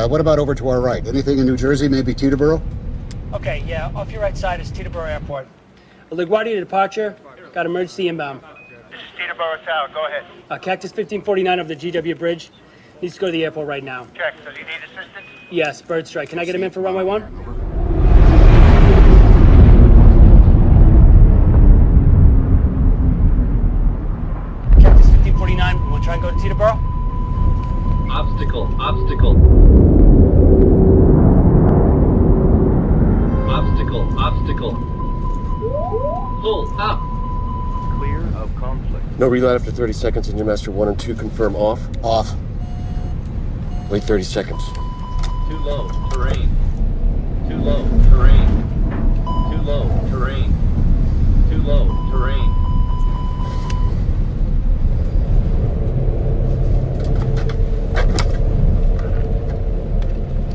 What about over to our right? Anything in New Jersey, maybe Teterboro? Okay, yeah, off your right side is Teterboro Airport. LaGuardia departure, got emergency inbound. This is Teterboro Tower, go ahead. Cactus 1549 over the GW Bridge. Needs to go to the airport right now. Check, so you need assistance? Yes, bird strike. Can I get him in for runway 1? Cactus 1549, we'll try and go to Teterboro? Obstacle. Obstacle, pull up. Clear of conflict. No reload after 30 seconds. Engine master 1 and 2 confirm off. Off. Wait 30 seconds. Too low, terrain. Too low, terrain. Too low, terrain. Too low, terrain.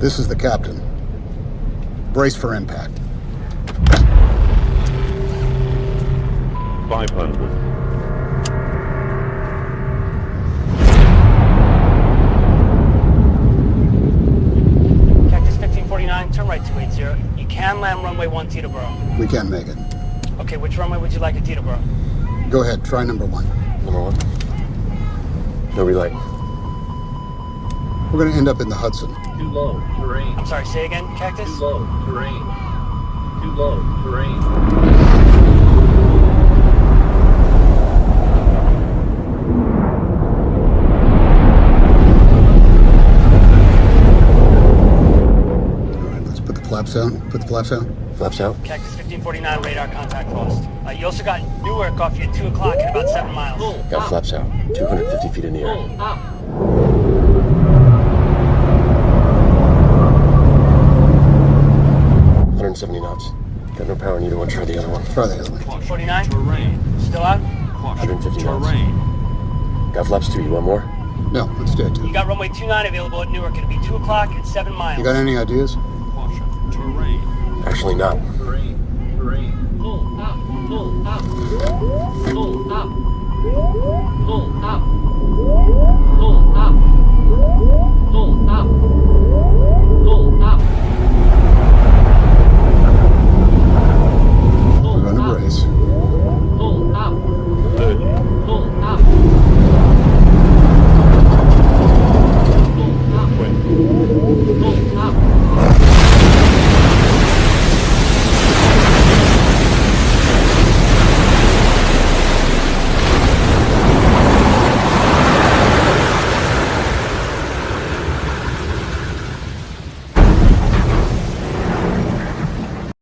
This is the captain. Brace for impact. 500. Cactus 1549, turn right 280. You can land runway 1 Teterboro. We can make it. Okay, which runway would you like at Teterboro? Go ahead, try number 1. Number 1. No relay. We're gonna end up in the Hudson. Too low, terrain. I'm sorry, say again, Cactus? Too low, terrain. Too low, terrain. All right, let's put the flaps down. Put the flaps down. Flaps out. Cactus 1549, radar contact lost. You also got Newark off you at 2 o'clock in about 7 miles. Pull Got up. flaps out. 250 feet in the air. Pull up. 170 knots. Got no power in either one. Try the other one. Try the other one. 1549, Terrain. still out? 150 knots. Terrain. Got flaps 2. You want more? No, let's do it. You got runway 29 available at Newark. It'll be 2 o'clock at 7 miles. You got any ideas? Caution. Terrain. Actually, not. Terrain. Terrain. Pull up. Pull up. Pull up. Pull up. Pull up.